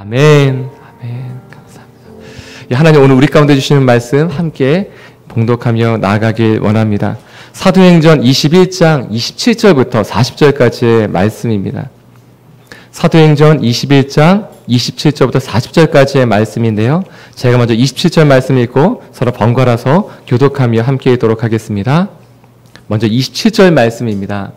아멘. 감사합니다. 하나님 오늘 우리 가운데 주시는 말씀 함께 봉독하며 나아가길 원합니다. 사도행전 21장 27절부터 40절까지의 말씀입니다. 사도행전 21장 27절부터 40절까지의 말씀인데요. 제가 먼저 27절 말씀 읽고 서로 번갈아서 교독하며 함께 읽도록 하겠습니다. 먼저 27절 말씀입니다.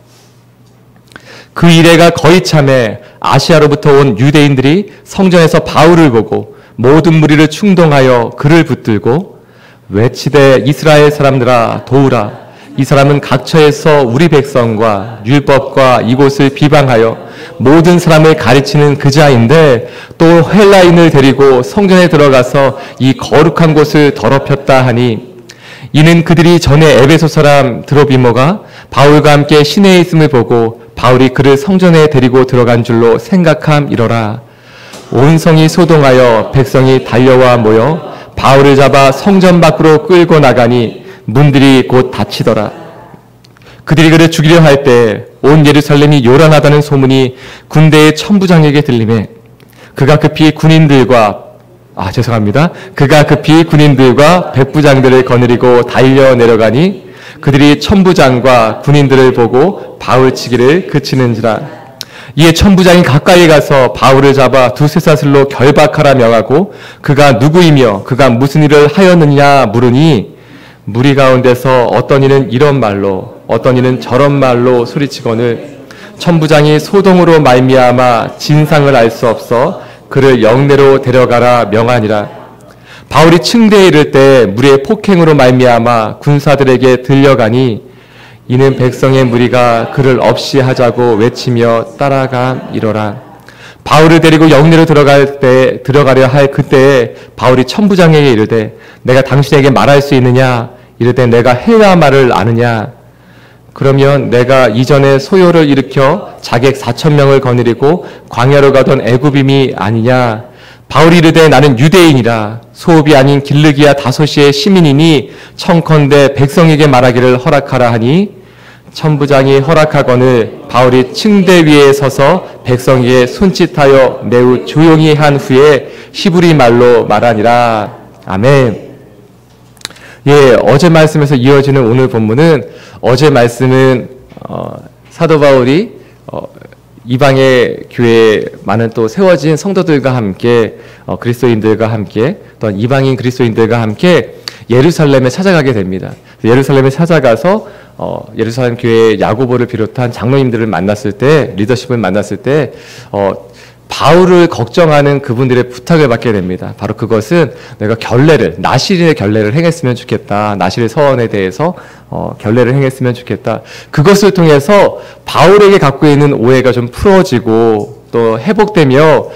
그 이래가 거의 참에 아시아로부터 온 유대인들이 성전에서 바울을 보고 모든 무리를 충동하여 그를 붙들고 외치되 이스라엘 사람들아 도우라. 이 사람은 각처에서 우리 백성과 율법과 이곳을 비방하여 모든 사람을 가르치는 그 자인데 또 헬라인을 데리고 성전에 들어가서 이 거룩한 곳을 더럽혔다 하니 이는 그들이 전에 에베소 사람 드로비모가 바울과 함께 시내에 있음을 보고 바울이 그를 성전에 데리고 들어간 줄로 생각함이러라. 온 성이 소동하여 백성이 달려와 모여 바울을 잡아 성전 밖으로 끌고 나가니 문들이 곧 닫히더라. 그들이 그를 죽이려 할 때 온 예루살렘이 요란하다는 소문이 군대의 천부장에게 들리매 그가 급히 군인들과 백부장들을 거느리고 달려 내려가니 그들이 천부장과 군인들을 보고 바울 치기를 그치는지라. 이에 천부장이 가까이 가서 바울을 잡아 두세 사슬로 결박하라 명하고 그가 누구이며 그가 무슨 일을 하였느냐 물으니 무리 가운데서 어떤 이는 이런 말로 어떤 이는 저런 말로 소리치거늘 천부장이 소동으로 말미암아 진상을 알 수 없어 그를 영내로 데려가라 명하니라. 바울이 층대에 이를 때 무리의 폭행으로 말미암아 군사들에게 들려가니 이는 백성의 무리가 그를 없이 하자고 외치며 따라가이러라. 바울을 데리고 영내로 들어가려 할 그때에 바울이 천부장에게 이르되 내가 당신에게 말할 수 있느냐? 이르되 내가 헬라 말을 아느냐? 그러면 내가 이전에 소요를 일으켜 자객 4,000명을 거느리고 광야로 가던 애굽임이 아니냐? 바울이 이르되 나는 유대인이라 소읍이 아닌 길르기아 다소시의 시민이니 청컨대 백성에게 말하기를 허락하라 하니 천부장이 허락하거늘 바울이 층대 위에 서서 백성에게 손짓하여 매우 조용히 한 후에 히브리 말로 말하니라. 아멘. 어제 말씀에서 이어지는 오늘 본문은 어제 말씀은 사도 바울이 이방의 교회에 많은 또 세워진 성도들과 함께 그리스도인들과 함께 또한 이방인 그리스도인들과 함께 예루살렘에 찾아가게 됩니다. 예루살렘에 찾아가서 예루살렘 교회 야고보를 비롯한 장로님들을 만났을 때 리더십을 만났을 때 바울을 걱정하는 그분들의 부탁을 받게 됩니다. 바로 그것은 내가 나실의 결례를 행했으면 좋겠다. 나실의 서원에 대해서 결례를 행했으면 좋겠다. 그것을 통해서 바울에게 갖고 있는 오해가 좀 풀어지고 또 회복되며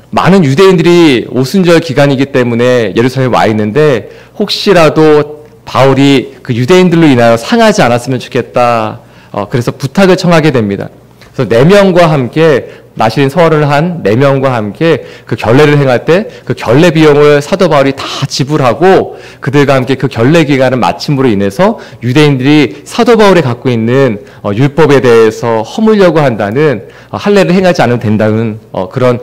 많은 유대인들이 오순절 기간이기 때문에 예루살렘에 와 있는데 혹시라도 바울이 그 유대인들로 인하여 상하지 않았으면 좋겠다. 그래서 부탁을 청하게 됩니다. 그래서 4명과 함께 나실인 서원을 한 4명과 함께 그 결례를 행할 때 그 결례 비용을 사도 바울이 다 지불하고 그들과 함께 그 결례 기간을 마침으로 인해서 유대인들이 사도 바울이 갖고 있는 율법에 대해서 허물려고 한다는 할례를 행하지 않으면 된다는 그런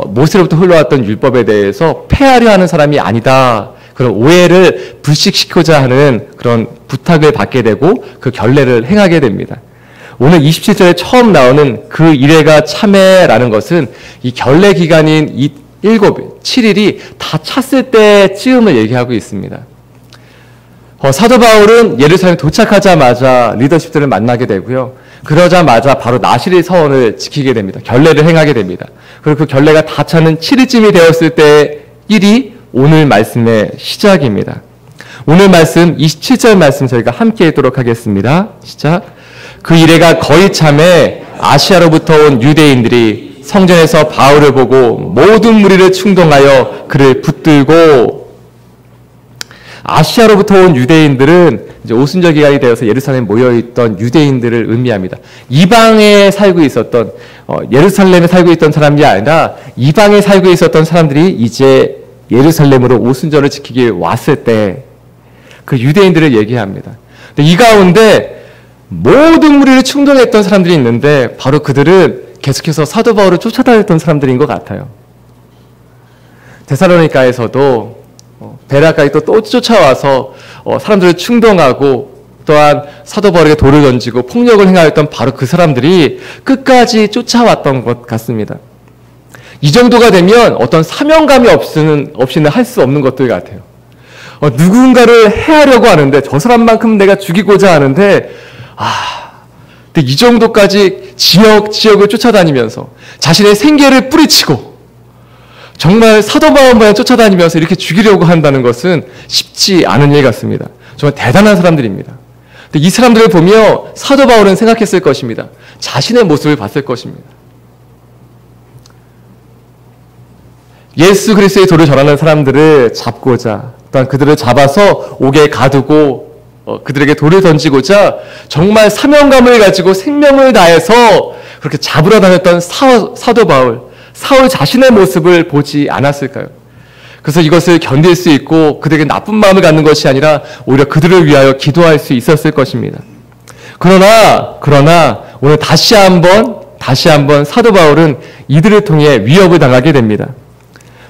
모세로부터 흘러왔던 율법에 대해서 폐하려 하는 사람이 아니다. 그런 오해를 불식시키고자 하는 그런 부탁을 받게 되고 그 결례를 행하게 됩니다. 오늘 27절에 처음 나오는 그 이래가 참회라는 것은 이 결례 기간인 7일이 다 찼을 때쯤을 얘기하고 있습니다. 사도 바울은 예루살렘에 도착하자마자 리더십들을 만나게 되고요. 그러자마자 바로 나실의 서원을 지키게 됩니다. 결례를 행하게 됩니다. 그리고 그 결례가 다 차는 7일쯤이 되었을 때 일이 오늘 말씀의 시작입니다. 오늘 말씀 27절 말씀 저희가 함께 읽도록 하겠습니다. 시작. 그 이래가 거의 참에 아시아로부터 온 유대인들이 성전에서 바울을 보고 모든 무리를 충동하여 그를 붙들고. 아시아로부터 온 유대인들은 이제 오순절 기간이 되어서 예루살렘에 모여있던 유대인들을 의미합니다. 이방에 살고 있었던 예루살렘에 살고 있던 사람이 아니라 이방에 살고 있었던 사람들이 이제 예루살렘으로 오순절을 지키기 왔을 때 그 유대인들을 얘기합니다. 근데 이 가운데 모든 무리를 충동했던 사람들이 있는데 바로 그들은 계속해서 사도 바울을 쫓아다녔던 사람들인 것 같아요. 데살로니가에서도 베라까지 또 쫓아와서 사람들을 충동하고 또한 사도 바울에게 돌을 던지고 폭력을 행하였던 바로 그 사람들이 끝까지 쫓아왔던 것 같습니다. 이 정도가 되면 어떤 사명감이 없이는 할 수 없는 것들 같아요. 누군가를 해하려고 하는데 저 사람만큼 내가 죽이고자 하는데 근데 이 정도까지 지역을 쫓아다니면서 자신의 생계를 뿌리치고 정말 사도 바울만 쫓아다니면서 이렇게 죽이려고 한다는 것은 쉽지 않은 일 같습니다. 정말 대단한 사람들입니다. 근데 이 사람들을 보며 사도 바울은 생각했을 것입니다. 자신의 모습을 봤을 것입니다. 예수 그리스도의 도를 전하는 사람들을 잡고자 또한 그들을 잡아서 옥에 가두고 그들에게 돌을 던지고자 정말 사명감을 가지고 생명을 다해서 그렇게 잡으러 다녔던 사도 바울, 사울 자신의 모습을 보지 않았을까요? 그래서 이것을 견딜 수 있고 그들에게 나쁜 마음을 갖는 것이 아니라 오히려 그들을 위하여 기도할 수 있었을 것입니다. 그러나 오늘 다시 한번 사도 바울은 이들을 통해 위협을 당하게 됩니다.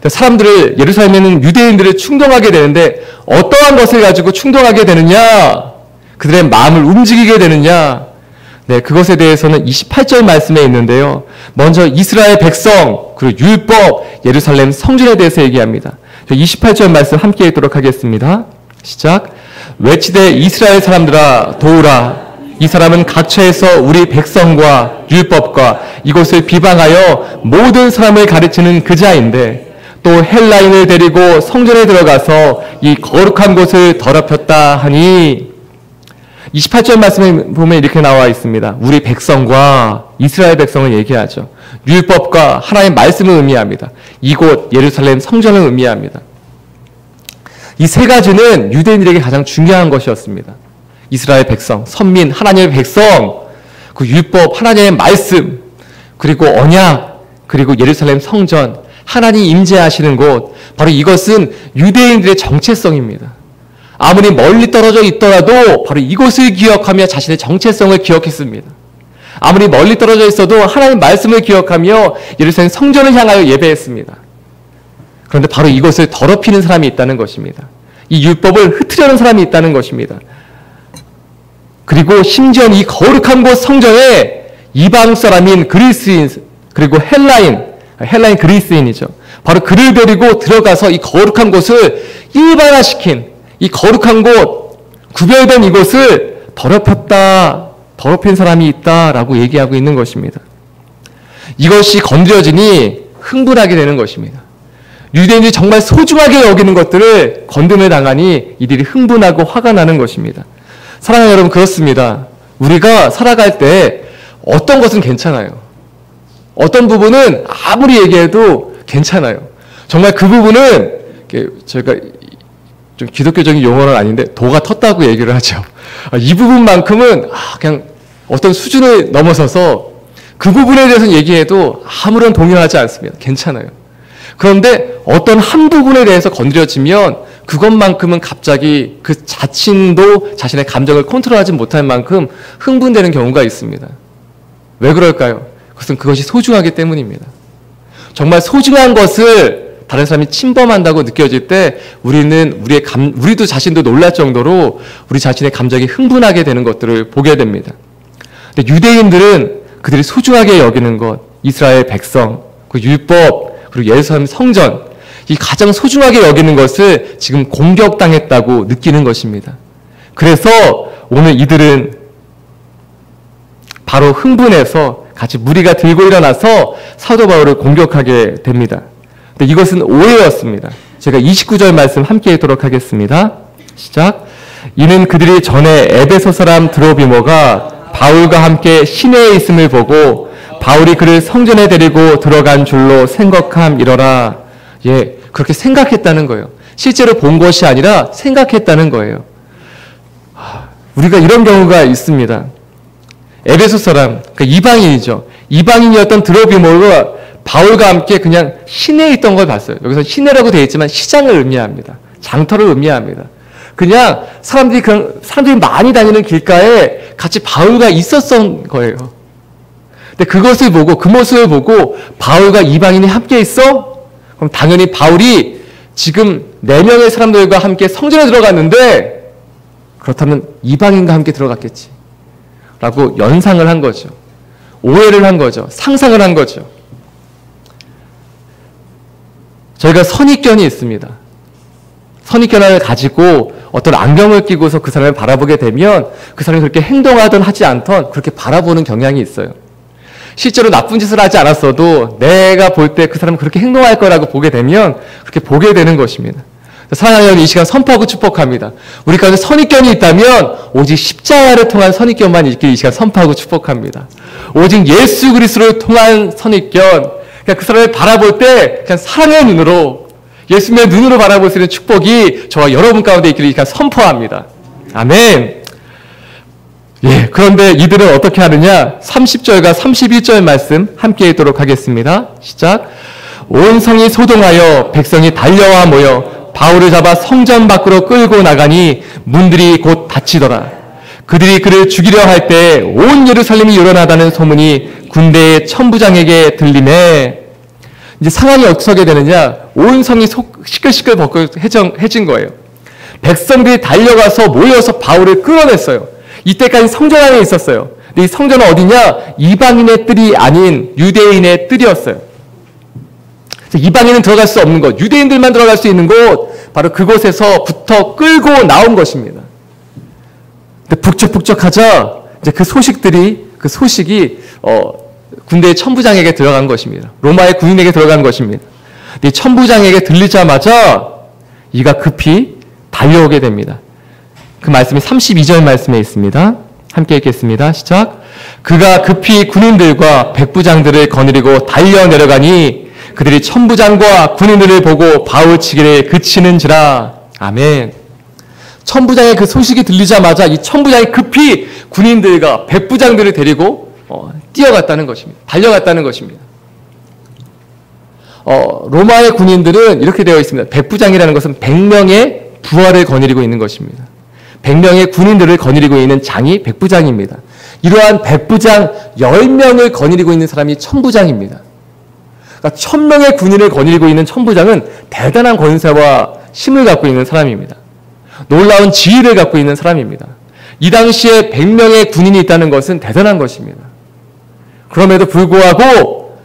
사람들을, 예루살렘에 있는 유대인들을 충동하게 되는데 어떠한 것을 가지고 충동하게 되느냐? 그들의 마음을 움직이게 되느냐? 네, 그것에 대해서는 28절 말씀에 있는데요. 먼저 이스라엘 백성, 그리고 율법, 예루살렘 성전에 대해서 얘기합니다. 28절 말씀 함께 읽도록 하겠습니다. 시작. 외치되 이스라엘 사람들아 도우라. 이 사람은 각처에서 우리 백성과 율법과 이곳을 비방하여 모든 사람을 가르치는 그 자인데 또 헬라인을 데리고 성전에 들어가서 이 거룩한 곳을 더럽혔다 하니 28절 말씀에 보면 이렇게 나와 있습니다. 우리 백성과 이스라엘 백성을 얘기하죠. 율법과 하나님의 말씀을 의미합니다. 이곳 예루살렘 성전을 의미합니다. 이 세 가지는 유대인들에게 가장 중요한 것이었습니다. 이스라엘 백성, 선민, 하나님의 백성, 그 율법, 하나님의 말씀, 그리고 언약, 그리고 예루살렘 성전, 하나님 임재하시는 곳, 바로 이것은 유대인들의 정체성입니다. 아무리 멀리 떨어져 있더라도 바로 이곳을 기억하며 자신의 정체성을 기억했습니다. 아무리 멀리 떨어져 있어도 하나님 말씀을 기억하며 예루살렘 성전을 향하여 예배했습니다. 그런데 바로 이것을 더럽히는 사람이 있다는 것입니다. 이 율법을 흐트려는 사람이 있다는 것입니다. 그리고 심지어 이 거룩한 곳 성전에 이방 사람인 그리스인, 그리고 헬라인 그리스인이죠. 바로 그를 데리고 들어가서 이 거룩한 곳을 일반화시킨 이 거룩한 곳, 구별된 이곳을 더럽힌 사람이 있다라고 얘기하고 있는 것입니다. 이것이 건드려지니 흥분하게 되는 것입니다. 유대인들이 정말 소중하게 여기는 것들을 건드림을 당하니 이들이 흥분하고 화가 나는 것입니다. 사랑하는 여러분, 그렇습니다. 우리가 살아갈 때 어떤 것은 괜찮아요. 어떤 부분은 아무리 얘기해도 괜찮아요. 정말 그 부분은 저희가 좀 기독교적인 용어는 아닌데 도가 텄다고 얘기를 하죠. 이 부분만큼은 그냥 어떤 수준을 넘어서서 그 부분에 대해서는 얘기해도 아무런 동요하지 않습니다. 괜찮아요. 그런데 어떤 한 부분에 대해서 건드려지면 그것만큼은 갑자기 그 자신도 자신의 감정을 컨트롤하지 못할 만큼 흥분되는 경우가 있습니다. 왜 그럴까요? 그것이 소중하기 때문입니다. 정말 소중한 것을 다른 사람이 침범한다고 느껴질 때 우리도 자신도 놀랄 정도로 우리 자신의 감정이 흥분하게 되는 것들을 보게 됩니다. 근데 유대인들은 그들이 소중하게 여기는 것, 이스라엘 백성, 그 율법, 그리고 예루살렘 성전, 이 가장 소중하게 여기는 것을 지금 공격당했다고 느끼는 것입니다. 그래서 오늘 이들은 바로 흥분해서 같이 무리가 들고 일어나서 사도 바울을 공격하게 됩니다. 근데 이것은 오해였습니다. 제가 29절 말씀 함께 읽도록 하겠습니다. 시작. 이는 그들이 전에 에베소 사람 드로비모가 바울과 함께 시내에 있음을 보고 바울이 그를 성전에 데리고 들어간 줄로 생각함이러라. 예, 그렇게 생각했다는 거예요. 실제로 본 것이 아니라 생각했다는 거예요. 우리가 이런 경우가 있습니다. 에베소 사람, 그러니까 이방인이죠. 이방인이었던 드로비모가 바울과 함께 그냥 시내에 있던 걸 봤어요. 여기서 시내라고 되어 있지만 시장을 의미합니다. 장터를 의미합니다. 그냥 사람들이 많이 다니는 길가에 같이 바울과 있었던 거예요. 근데 그것을 보고, 그 모습을 보고 바울과 이방인이 함께 있어? 그럼 당연히 바울이 지금 4명의 사람들과 함께 성전에 들어갔는데 그렇다면 이방인과 함께 들어갔겠지 라고 연상을 한 거죠. 오해를 한 거죠. 상상을 한 거죠. 저희가 선입견이 있습니다. 선입견을 가지고 어떤 안경을 끼고서 그 사람을 바라보게 되면 그 사람이 그렇게 행동하든 하지 않던 그렇게 바라보는 경향이 있어요. 실제로 나쁜 짓을 하지 않았어도 내가 볼 때 그 사람은 그렇게 행동할 거라고 보게 되면 그렇게 보게 되는 것입니다. 사랑하는 여러분, 이 시간 선포하고 축복합니다. 우리 가운데 선입견이 있다면 오직 십자가를 통한 선입견만 있기를 이 시간 선포하고 축복합니다. 오직 예수 그리스도를 통한 선입견, 그냥 그 사람을 바라볼 때 그냥 사랑의 눈으로, 예수님의 눈으로 바라볼 수 있는 축복이 저와 여러분 가운데 있기를 이 시간 선포합니다. 아멘. 예, 그런데 이들은 어떻게 하느냐? 30절과 31절 말씀 함께 읽도록 하겠습니다. 시작. 온 성이 소동하여 백성이 달려와 모여 바울을 잡아 성전 밖으로 끌고 나가니 문들이 곧 닫히더라. 그들이 그를 죽이려 할 때 온 예루살렘이 요란하다는 소문이 군대의 천부장에게 들리매. 이제 상황이 어떻게 되느냐? 온 성이 시끌시끌 해진 거예요. 백성들이 달려가서 모여서 바울을 끌어냈어요. 이때까지 성전 안에 있었어요. 근데 이 성전은 어디냐? 이방인의 뜰이 아닌 유대인의 뜰이었어요. 이방인은 들어갈 수 없는 곳, 유대인들만 들어갈 수 있는 곳, 바로 그곳에서부터 끌고 나온 것입니다. 근데 북적북적하자 이제 그 소식이 군대의 천부장에게 들어간 것입니다. 로마의 군인에게 들어간 것입니다. 근데 이 천부장에게 들리자마자 이가 급히 달려오게 됩니다. 그 말씀이 32절 말씀에 있습니다. 함께 읽겠습니다. 시작. 그가 급히 군인들과 백부장들을 거느리고 달려 내려가니 그들이 천부장과 군인들을 보고 바울 치기를 그치는지라. 아멘. 천부장의 그 소식이 들리자마자 이 천부장이 급히 군인들과 백부장들을 데리고 뛰어갔다는 것입니다. 달려갔다는 것입니다. 로마의 군인들은 이렇게 되어 있습니다. 백부장이라는 것은 100명의 부하를 거느리고 있는 것입니다. 100명의 군인들을 거느리고 있는 장이 백부장입니다. 이러한 백부장 10명을 거느리고 있는 사람이 천부장입니다. 그러니까 1000명의 군인을 거느리고 있는 천부장은 대단한 권세와 힘을 갖고 있는 사람입니다. 놀라운 지위를 갖고 있는 사람입니다. 이 당시에 100명의 군인이 있다는 것은 대단한 것입니다. 그럼에도 불구하고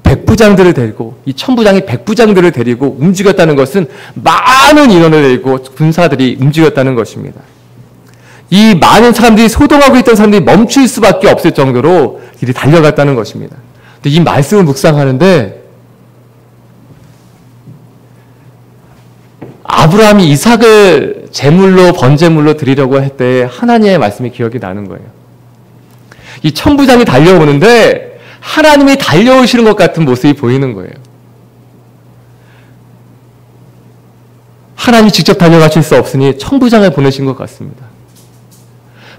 백부장들을 데리고, 이 천부장이 백부장들을 데리고 움직였다는 것은 많은 인원을 데리고 군사들이 움직였다는 것입니다. 이 많은 사람들이 소동하고 있던 사람들이 멈출 수밖에 없을 정도로 이들이 달려갔다는 것입니다. 근데 이 말씀을 묵상하는데 아브라함이 이삭을 제물로 번제물로 드리려고 할 때 하나님의 말씀이 기억이 나는 거예요. 이 천부장이 달려오는데 하나님이 달려오시는 것 같은 모습이 보이는 거예요. 하나님이 직접 달려가실 수 없으니 천부장을 보내신 것 같습니다.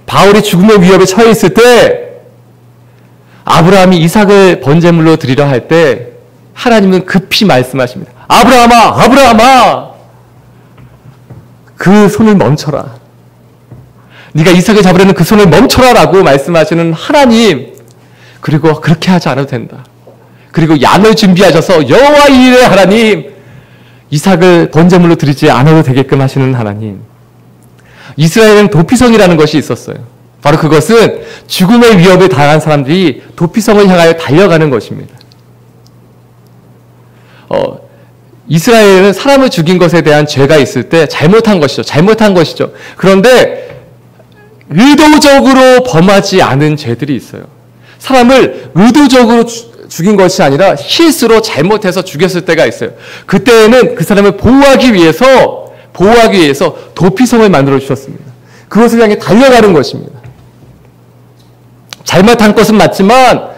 바울이 죽음의 위협에 처해 있을 때 아브라함이 이삭을 번제물로 드리려 할 때 하나님은 급히 말씀하십니다. 아브라함아, 아브라함아, 그 손을 멈춰라. 네가 이삭을 잡으려는 그 손을 멈춰라 라고 말씀하시는 하나님. 그리고 그렇게 하지 않아도 된다. 그리고 양을 준비하셔서 여호와 이르의 하나님, 이삭을 번제물로 드리지 않아도 되게끔 하시는 하나님. 이스라엘은 도피성이라는 것이 있었어요. 바로 그것은 죽음의 위협에 당한 사람들이 도피성을 향하여 달려가는 것입니다. 이스라엘은 사람을 죽인 것에 대한 죄가 있을 때 잘못한 것이죠. 그런데 의도적으로 범하지 않은 죄들이 있어요. 사람을 의도적으로 죽인 것이 아니라 실수로 잘못해서 죽였을 때가 있어요. 그때에는 그 사람을 보호하기 위해서 도피성을 만들어 주셨습니다. 그것을 향해 달려가는 것입니다. 잘못한 것은 맞지만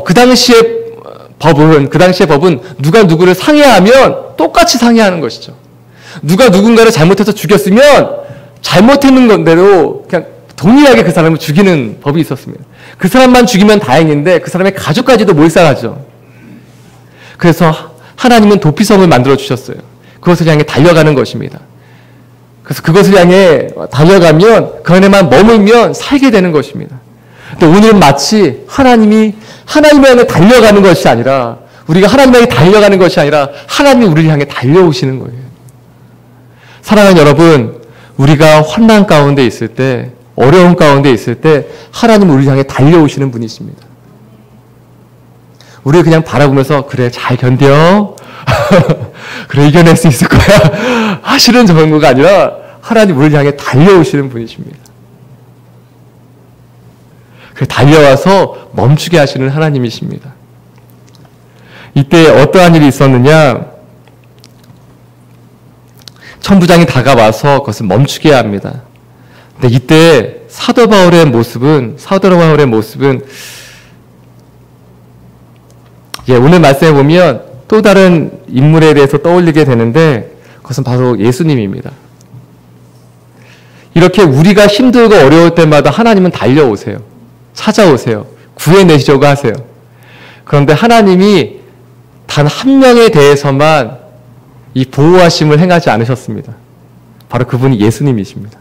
그 당시의 법은 누가 누구를 상해하면 똑같이 상해하는 것이죠. 누가 누군가를 잘못해서 죽였으면 잘못했는 건대로 그냥 동일하게 그 사람을 죽이는 법이 있었습니다. 그 사람만 죽이면 다행인데 그 사람의 가족까지도 몰살하죠. 그래서 하나님은 도피성을 만들어 주셨어요. 그것을 향해 달려가는 것입니다. 그래서 그것을 향해 달려가면 그 안에만 머물면 살게 되는 것입니다. 근데 오늘은 마치 하나님이 향해 달려가는 것이 아니라 우리가 하나님 향해 달려가는 것이 아니라 하나님이 우리를 향해 달려오시는 거예요. 사랑하는 여러분, 우리가 환난 가운데 있을 때, 어려움 가운데 있을 때 하나님은 우리를 향해 달려오시는 분이십니다. 우리를 그냥 바라보면서 그래 잘 견뎌 그래 이겨낼 수 있을 거야 하시는 정도가 아니라 하나님 우리를 향해 달려오시는 분이십니다. 그래 달려와서 멈추게 하시는 하나님이십니다. 이때 어떠한 일이 있었느냐, 천부장이 다가와서 그것을 멈추게 합니다. 근데 이때 사도 바울의 모습은 오늘 말씀에 보면 또 다른 인물에 대해서 떠올리게 되는데 그것은 바로 예수님입니다. 이렇게 우리가 힘들고 어려울 때마다 하나님은 달려오세요. 찾아오세요. 구해내시려고 하세요. 그런데 하나님이 단 한 명에 대해서만 이 보호하심을 행하지 않으셨습니다. 바로 그분이 예수님이십니다.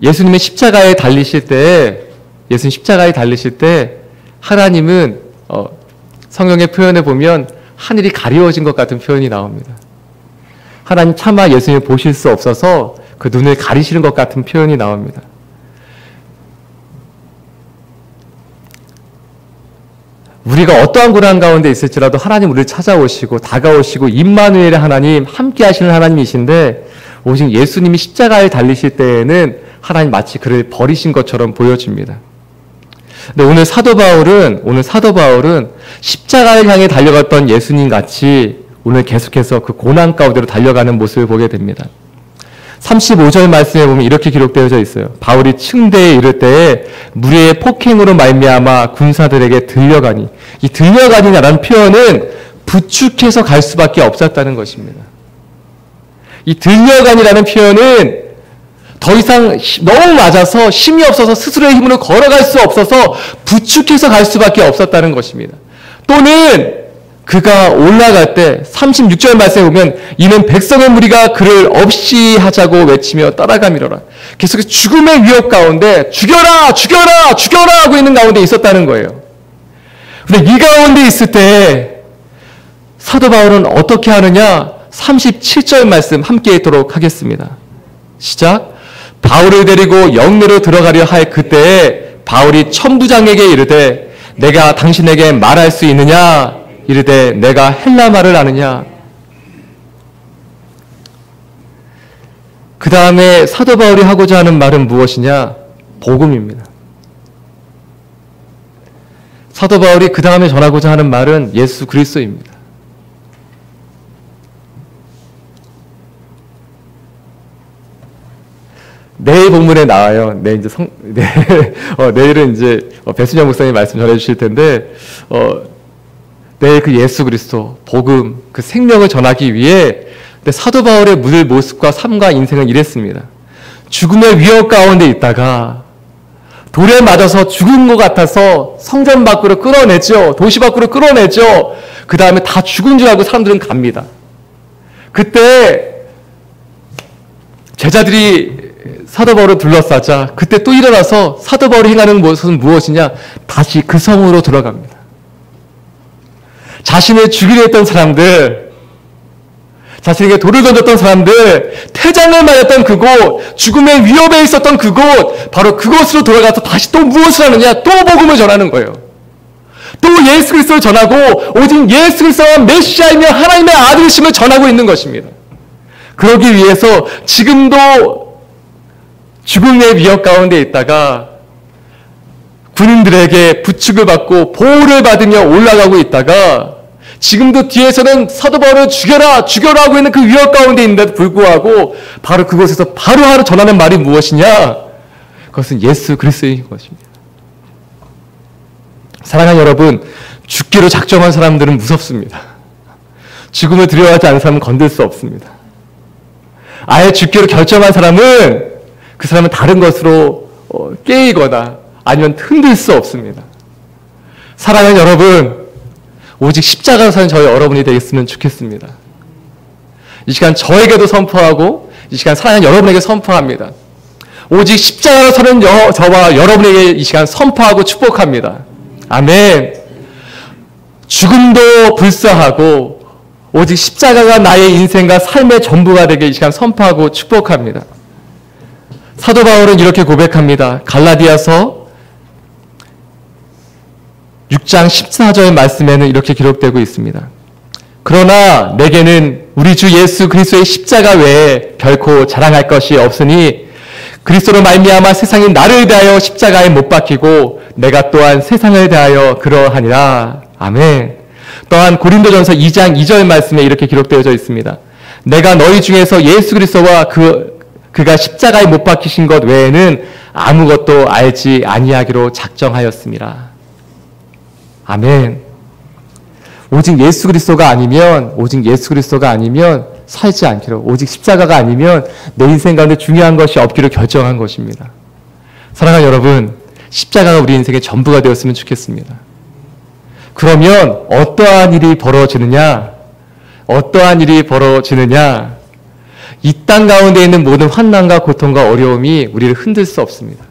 예수님이 십자가에 달리실 때 하나님은 성경의 표현에 보면 하늘이 가리워진 것 같은 표현이 나옵니다. 하나님 차마 예수님을 보실 수 없어서 그 눈을 가리시는 것 같은 표현이 나옵니다. 우리가 어떠한 고난 가운데 있을지라도 하나님 우리를 찾아오시고 다가오시고 임마누엘의 하나님, 함께 하시는 하나님이신데 오직 예수님이 십자가에 달리실 때에는 하나님 마치 그를 버리신 것처럼 보여집니다. 근데 오늘 사도 바울은 십자가를 향해 달려갔던 예수님 같이 오늘 계속해서 그 고난 가운데로 달려가는 모습을 보게 됩니다. 35절 말씀에 보면 이렇게 기록되어져 있어요. 바울이 층대에 이를 때에 무리의 폭행으로 말미암아 군사들에게 들려가니, 이 들려가니라는 표현은 부축해서 갈 수밖에 없었다는 것입니다. 이 들려가니라는 표현은 더 이상 너무 맞아서 힘이 없어서 스스로의 힘으로 걸어갈 수 없어서 부축해서 갈 수밖에 없었다는 것입니다. 또는 그가 올라갈 때 36절 말씀에 보면 이는 백성의 무리가 그를 없이 하자고 외치며 따라가미러라. 계속해서 죽음의 위협 가운데 죽여라 죽여라 죽여라 하고 있는 가운데 있었다는 거예요. 그런데 이 가운데 있을 때 사도 바울은 어떻게 하느냐, 37절 말씀 함께 읽도록 하겠습니다. 시작. 바울을 데리고 영내로 들어가려 할 그때에 바울이 천부장에게 이르되 내가 당신에게 말할 수 있느냐, 이르되 내가 헬라 말을 아느냐. 그 다음에 사도 바울이 하고자 하는 말은 무엇이냐? 복음입니다. 사도 바울이 그 다음에 전하고자 하는 말은 예수 그리스도입니다. 내일 본문에 나와요. 내일은 이제 배순영 목사님 말씀 전해주실 텐데, 내일 그 예수 그리스도, 복음, 그 생명을 전하기 위해 사도 바울의 모습과 삶과 인생은 이랬습니다. 죽음의 위협 가운데 있다가 돌에 맞아서 죽은 것 같아서 성전 밖으로 끌어내죠. 도시 밖으로 끌어내죠. 그 다음에 다 죽은 줄 알고 사람들은 갑니다. 그때 제자들이 사도 바울을 둘러싸자 그때 또 일어나서 사도 바울이 행하는 것은 무엇이냐? 다시 그 성으로 들어갑니다. 자신을 죽이려 했던 사람들, 자신에게 돌을 던졌던 사람들, 퇴장을 맞았던 그곳, 죽음의 위협에 있었던 그곳, 바로 그곳으로 돌아가서 다시 또 무엇을 하느냐? 또 복음을 전하는 거예요. 또 예수 그리스도를 전하고 오직 예수 그리스도가 메시아이며 하나님의 아들이심을 전하고 있는 것입니다. 그러기 위해서 지금도 죽음의 위협 가운데 있다가 군인들에게 부축을 받고 보호를 받으며 올라가고 있다가 지금도 뒤에서는 사도 바울을 죽여라 죽여라 하고 있는 그 위협 가운데 있는데도 불구하고 바로 그곳에서 바로 하루 전하는 말이 무엇이냐? 그것은 예수 그리스도인 것입니다. 사랑하는 여러분, 죽기로 작정한 사람들은 무섭습니다. 죽음을 두려워하지 않는 사람은 건들 수 없습니다. 아예 죽기로 결정한 사람은 그 사람은 다른 것으로 깨이거나 아니면 흔들 수 없습니다. 사랑하는 여러분, 오직 십자가로 사는 저희 여러분이 되겠으면 좋겠습니다. 이 시간 저에게도 선포하고 이 시간 사랑하는 여러분에게 선포합니다. 오직 십자가로 사는 저와 여러분에게 이 시간 선포하고 축복합니다. 아멘. 죽음도 불사하고 오직 십자가가 나의 인생과 삶의 전부가 되게 이 시간 선포하고 축복합니다. 사도 바울은 이렇게 고백합니다. 갈라디아서 6장 14절 말씀에는 이렇게 기록되고 있습니다. 그러나 내게는 우리 주 예수 그리스도의 십자가 외에 결코 자랑할 것이 없으니 그리스도로 말미암아 세상이 나를 대하여 십자가에 못 박히고 내가 또한 세상을 대하여 그러하니라. 아멘. 또한 고린도전서 2장 2절 말씀에 이렇게 기록되어져 있습니다. 내가 너희 중에서 예수 그리스도와 그가 십자가에 못 박히신 것 외에는 아무것도 알지 아니하기로 작정하였습니다. 아멘. 오직 예수 그리스도가 아니면 살지 않기로, 오직 십자가가 아니면 내 인생 가운데 중요한 것이 없기로 결정한 것입니다. 사랑하는 여러분, 십자가가 우리 인생의 전부가 되었으면 좋겠습니다. 그러면 어떠한 일이 벌어지느냐? 이 땅 가운데 있는 모든 환난과 고통과 어려움이 우리를 흔들 수 없습니다.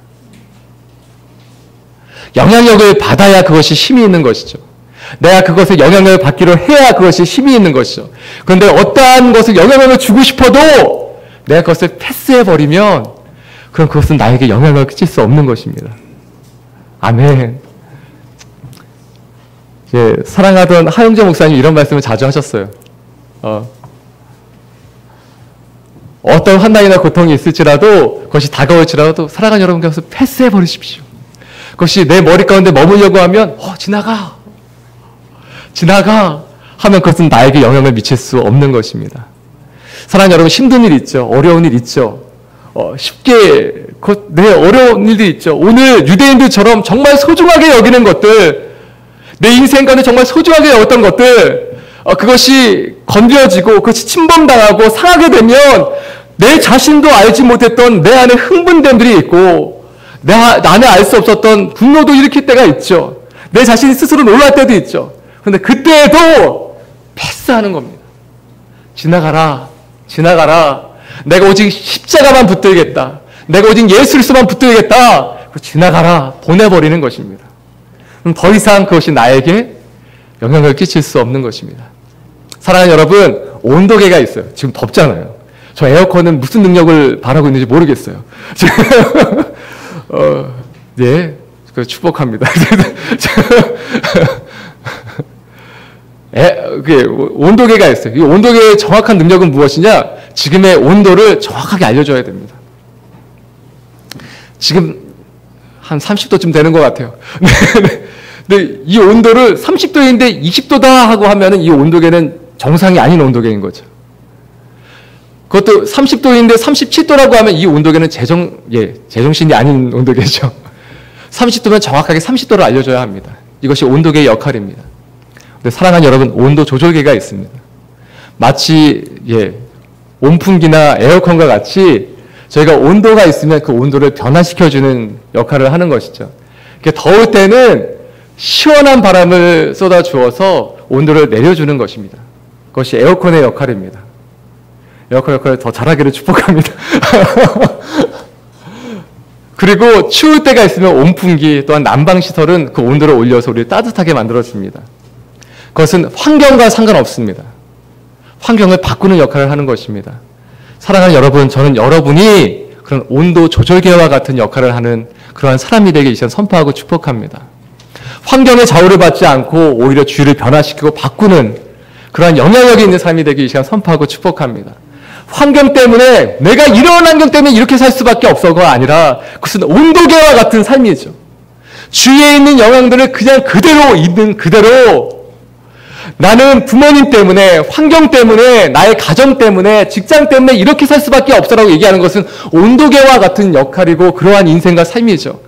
영향력을 받아야 그것이 힘이 있는 것이죠. 내가 그것에 영향력을 받기로 해야 그것이 힘이 있는 것이죠. 그런데 어떠한 것을 영향력을 주고 싶어도 내가 그것을 패스해버리면 그럼 그것은 나에게 영향력을 끼칠 수 없는 것입니다. 아멘. 사랑하던 하영재 목사님 이런 말씀을 자주 하셨어요. 어떤 환난이나 고통이 있을지라도 그것이 다가올지라도 사랑하는 여러분 그것을 패스해버리십시오. 그것이 내 머리 가운데 머물려고 하면 지나가 하면 그것은 나에게 영향을 미칠 수 없는 것입니다. 사랑하는 여러분, 힘든 일 있죠. 어려운 일 있죠. 어려운 일도 있죠. 오늘 유대인들처럼 정말 소중하게 여기는 것들, 내 인생 가운데 정말 소중하게 여겼던 것들, 그것이 건드려지고 그것이 침범당하고 상하게 되면 내 자신도 알지 못했던 내 안에 흥분됨들이 있고 내 안에 알 수 없었던 분노도 일으킬 때가 있죠. 내 자신이 스스로 놀랄 때도 있죠. 그런데 그때에도 패스하는 겁니다. 지나가라. 내가 오직 십자가만 붙들겠다. 내가 오직 예수 그리스도만 붙들겠다. 지나가라. 보내버리는 것입니다. 그럼 더 이상 그것이 나에게 영향을 끼칠 수 없는 것입니다. 사랑하는 여러분, 온도계가 있어요. 지금 덥잖아요. 저 에어컨은 무슨 능력을 발하고 있는지 모르겠어요. 축복합니다. 온도계가 있어요. 이 온도계의 정확한 능력은 무엇이냐? 지금의 온도를 정확하게 알려줘야 됩니다. 지금 한 30도쯤 되는 것 같아요. 근데 이 온도를 30도인데 20도다 하고 하면은 이 온도계는 정상이 아닌 온도계인 거죠. 그것도 30도인데 37도라고 하면 이 온도계는 제정신이 아닌 온도계죠. 30도면 정확하게 30도를 알려줘야 합니다. 이것이 온도계의 역할입니다. 근데 사랑하는 여러분, 온도 조절계가 있습니다. 마치 온풍기나 에어컨과 같이 저희가 온도가 있으면 그 온도를 변화시켜주는 역할을 하는 것이죠. 더울 때는 시원한 바람을 쏟아주어서 온도를 내려주는 것입니다. 그것이 에어컨의 역할입니다. 에어컨 역할을 더 잘하기를 축복합니다. 그리고 추울 때가 있으면 온풍기 또한 난방시설은 그 온도를 올려서 우리를 따뜻하게 만들어줍니다. 그것은 환경과 상관없습니다. 환경을 바꾸는 역할을 하는 것입니다. 사랑하는 여러분, 저는 여러분이 그런 온도 조절계와 같은 역할을 하는 그러한 사람이 되게 이 시간 선포하고 축복합니다. 환경의 좌우를 받지 않고 오히려 주위를 변화시키고 바꾸는 그러한 영향력이 있는 삶이 되기 이 시간 선포하고 축복합니다. 환경 때문에 내가 이런 환경 때문에 이렇게 살 수밖에 없어가 아니라 그것은 온도계와 같은 삶이죠. 주위에 있는 영향들을 그냥 그대로 있는 그대로 나는 부모님 때문에, 환경 때문에, 나의 가정 때문에, 직장 때문에 이렇게 살 수밖에 없어라고 얘기하는 것은 온도계와 같은 역할이고 그러한 인생과 삶이죠.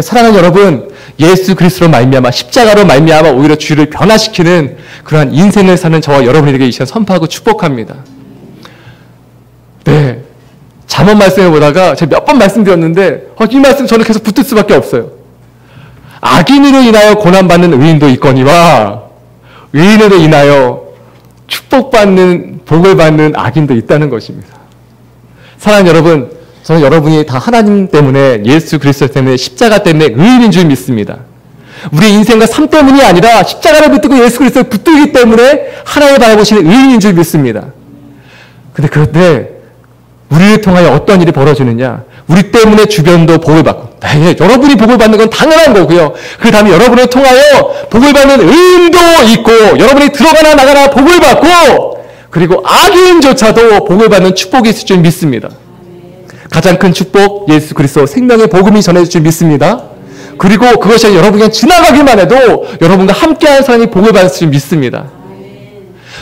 사랑하는 여러분, 예수 그리스도로 말미암아, 십자가로 말미암아 오히려 주위를 변화시키는 그러한 인생을 사는 저와 여러분에게 이 시간 선포하고 축복합니다. 잠언 말씀을 보다가 제가 몇 번 말씀드렸는데 이 말씀 저는 계속 붙을 수밖에 없어요. 악인으로 인하여 고난받는 의인도 있거니와 의인으로 인하여 축복받는, 복을 받는 악인도 있다는 것입니다. 사랑하는 여러분, 저는 여러분이 다 하나님 때문에, 예수 그리스도 때문에, 십자가 때문에 의인인 줄 믿습니다. 우리 인생과 삶 때문이 아니라 십자가를 붙들고 예수 그리스도를 붙들기 때문에 하나님을 바라보시는 의인인 줄 믿습니다. 그런데 우리를 통하여 어떤 일이 벌어지느냐? 우리 때문에 주변도 복을 받고, 여러분이 복을 받는 건 당연한 거고요. 그 다음에 여러분을 통하여 복을 받는 의인도 있고, 여러분이 들어가나 나가나 복을 받고, 그리고 악인조차도 복을 받는 축복이 있을 줄 믿습니다. 가장 큰 축복, 예수 그리스도 생명의 복음이 전해질 줄 믿습니다. 그리고 그것이 여러분이 그냥 지나가기만 해도 여러분과 함께하는 사람이 복을 받을 줄 믿습니다.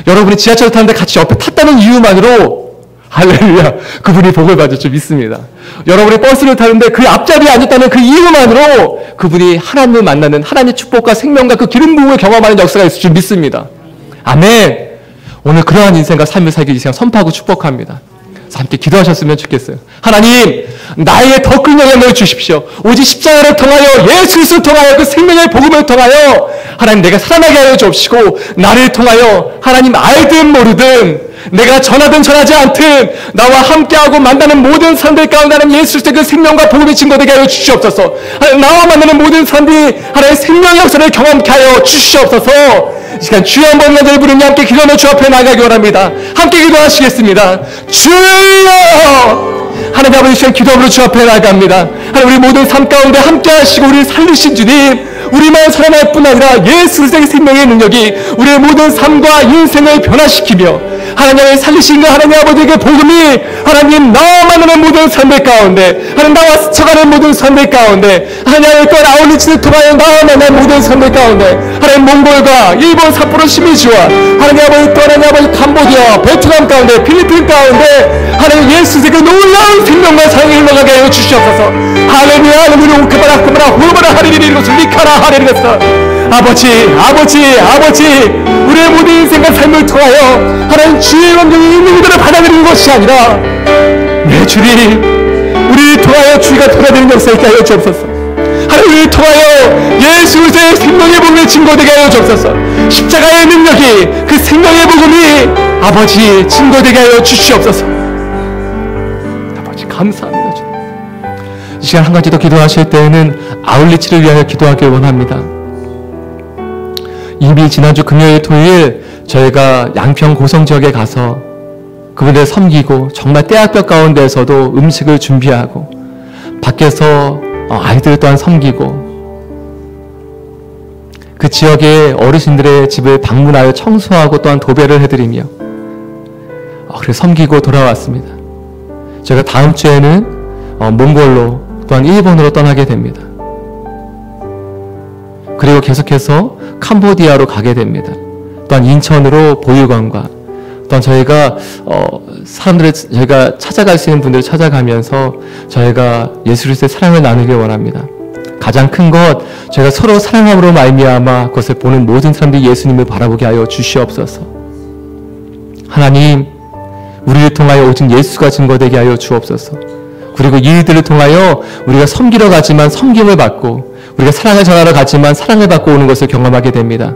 여러분이 지하철 타는데 같이 옆에 탔다는 이유만으로 할렐루야, 그분이 복을 받을 줄 믿습니다. 여러분이 버스를 타는데 그 앞자리에 앉았다는 그 이유만으로 그분이 하나님을 만나는 하나님의 축복과 생명과 그 기름 부음을 경험하는 역사가 있을 줄 믿습니다. 아멘. 오늘 그러한 인생과 삶을 살기 이 시간 선포하고 축복합니다. 함께 기도하셨으면 좋겠어요. 하나님, 나에게 더 큰 영향을 주십시오. 오직 십자가를 통하여, 예수 그리스도를 통하여, 그 생명의 복음을 통하여 하나님 내가 살아나게 하여 주옵시고, 나를 통하여 하나님 알든 모르든 내가 전하든 전하지 않든 나와 함께하고 만나는 모든 사람들 가운데 하나님 예수 그리스도의 그 생명과 복음이 증거되게 하여 주시옵소서. 하나님 나와 만나는 모든 사람들이 하나님의 생명의 역사를 경험케 하여 주시옵소서. 이 시간 주여 한번 나를 부르며 함께 기도하며 주 앞에 나가기 원합니다. 함께 기도하시겠습니다. 주여! 하나님 아버지, 시간 기도함으로 주 앞에 나갑니다. 하나님, 우리 모든 삶 가운데 함께 하시고 우리를 살리신 주님, 우리만 살아날 뿐 아니라 예수 그리스도의 생명의 능력이 우리의 모든 삶과 인생을 변화시키며 하나님의 살리신 그 하나님 아버지의 복음이 하나님 나와 만나는 모든 삶들 가운데, 하나님 나와 스쳐가는 모든 삶들 가운데, 하나님의 또 아울리치를 통하여 나와 만나는 모든 삶들 가운데, 하나님 몽골과 일본 삿포로 시미즈와 하나님 아버지 또 하나님 아버지 캄보디아, 베트남 가운데, 필리핀 가운데 하나님 예수의 그 놀라운 생명과 사랑이 흘러가게 하여 주시옵소서. 할렐루야. 우리 오크바라 크바라 후바라 하리리 이것을 리카라 하리리겠어. 아버지 우리의 모든 인생과 삶을 통하여 하나님 주의 완전히 있는 그대로 받아들이는 것이 아니라 내 주님 우리를 통하여 주의가 돌아드리는 역사 있게 하여 주옵소서. 하나님 우리를 통하여 예수 그리스도의 생명의 복음이 증거되게 하여 주옵소서. 십자가의 능력이 그 생명의 복음이 아버지 증거되게 하여 주시옵소서. 아버지 감사합니다. 주님. 이 시간 한 가지 더 기도하실 때에는 아울리치를 위하여 기도하길 원합니다. 이미 지난주 금요일 토요일 저희가 양평 고성 지역에 가서 그분들 섬기고 정말 때학볕 가운데에서도 음식을 준비하고 밖에서 아이들 또한 섬기고 그 지역의 어르신들의 집을 방문하여 청소하고 또한 도배를 해드리며 그렇게 섬기고 돌아왔습니다. 저희가 다음 주에는 몽골로 또한 일본으로 떠나게 됩니다. 그리고 계속해서 캄보디아로 가게 됩니다. 또한 인천으로 보육원과 또한 저희가 저희가 찾아갈 수 있는 분들을 찾아가면서 저희가 예수 그리스도의 사랑을 나누길 원합니다. 가장 큰 것, 저희가 서로 사랑함으로 말미암아 그것을 보는 모든 사람들이 예수님을 바라보게 하여 주시옵소서. 하나님, 우리를 통하여 오직 예수가 증거되게 하여 주옵소서. 그리고 이 일들을 통하여 우리가 섬기러 가지만 섬김을 받고 우리가 사랑을 전하러 가지만 사랑을 받고 오는 것을 경험하게 됩니다.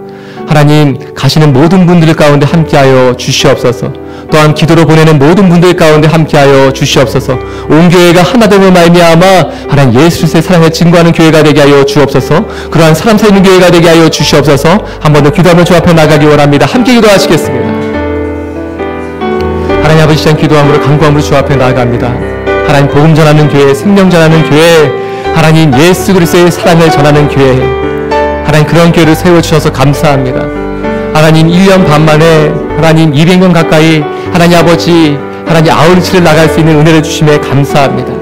하나님, 가시는 모든 분들 가운데 함께하여 주시옵소서. 또한 기도로 보내는 모든 분들 가운데 함께하여 주시옵소서. 온 교회가 하나됨을 말미암아 하나님 예수 그리스도의 사랑을 증거하는 교회가 되게 하여 주옵소서. 그러한 사람 살리는 교회가 되게 하여 주시옵소서. 한 번 더 기도하며 주 앞에 나가기 원합니다. 함께 기도하시겠습니다. 하나님 아버지, 시간 기도함으로 간구함으로 주 앞에 나아갑니다. 하나님 복음 전하는 교회, 생명 전하는 교회, 하나님 예수 그리스도의 사랑을 전하는 교회, 하나님 그런 교회를 세워주셔서 감사합니다. 하나님 1년 반 만에 하나님 200명 가까이 하나님 아버지 하나님 아울리치를 나갈 수 있는 은혜를 주심에 감사합니다.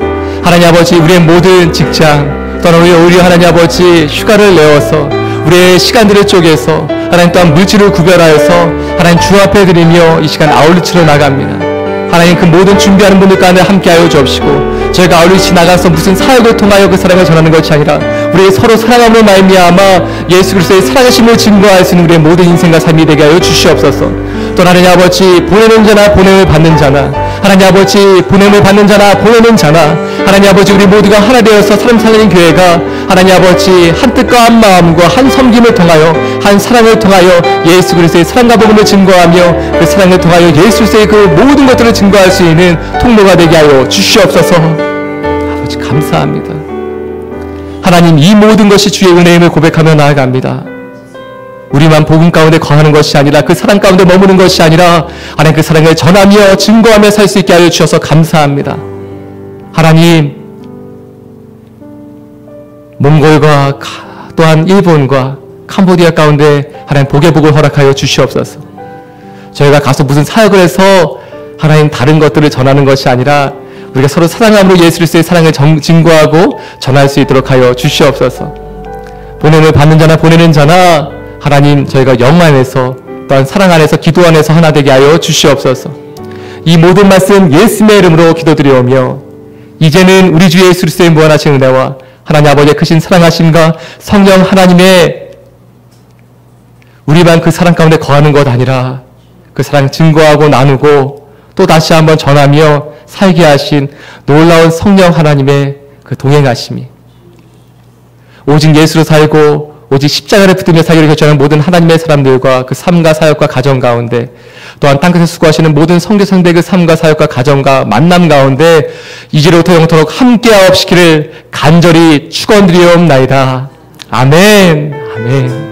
하나님 아버지, 우리의 모든 직장 또는 우리 하나님 아버지 휴가를 내어서 우리의 시간들을 쪼개서 하나님 또한 물질을 구별하여서 하나님 주 앞에 드리며 이 시간 아울리치로 나갑니다. 하나님 그 모든 준비하는 분들 가운데 함께하여 주옵시고 저희가 아울리치 나가서 무슨 사역을 통하여 그 사랑을 전하는 것이 아니라 우리 서로 사랑함으로 말미암아 예수 그리스도의 사랑하심을 증거할 수 있는 우리의 모든 인생과 삶이 되게 하여 주시옵소서. 또 하나님 아버지, 보내는 자나 보냄을 받는 자나 하나님 아버지, 보냄을 받는 자나 보내는 자나 하나님 아버지, 우리 모두가 하나 되어서 사람 살리는 교회가 하나님 아버지 한 뜻과 한 마음과 한 섬김을 통하여 한 사랑을 통하여 예수 그리스도의 사랑과 복음을 증거하며 그 사랑을 통하여 예수 그리스도의 그 모든 것들을 증거할 수 있는 통로가 되게 하여 주시옵소서. 아버지 감사합니다. 하나님, 이 모든 것이 주의 은혜임을 고백하며 나아갑니다. 우리만 복음 가운데 거하는 것이 아니라 그 사랑 가운데 머무는 것이 아니라 하나님 그 사랑을 전하며 증거하며 살 수 있게 하여 주셔서 감사합니다. 하나님, 몽골과 또한 일본과 캄보디아 가운데 하나님 복의 복을 허락하여 주시옵소서. 저희가 가서 무슨 사역을 해서 하나님 다른 것들을 전하는 것이 아니라 우리가 서로 사랑함으로 예수 그리스도의 사랑을 증거하고 전할 수 있도록 하여 주시옵소서. 보냄을 받는 자나 보내는 자나 하나님, 저희가 영 안에서 또한 사랑 안에서 기도 안에서 하나 되게 하여 주시옵소서. 이 모든 말씀 예수님의 이름으로 기도드리오며 이제는 우리 주 예수 그리스도의 무한하신 은혜와 하나님 아버지의 크신 사랑하심과 성령 하나님의 우리만 그 사랑 가운데 거하는 것 아니라 그 사랑 증거하고 나누고 또 다시 한번 전하며 살게 하신 놀라운 성령 하나님의 그 동행하심이 오직 예수로 살고 오직 십자가를 붙들며 살기를 결정하는 모든 하나님의 사람들과 그 삶과 사역과 가정 가운데 또한 땅끝에 수고하시는 모든 성도성들의 그 삶과 사역과 가정과 만남 가운데 이제로부터 영원토록 함께하옵시기를 간절히 축원드리옵나이다. 아멘. 아멘.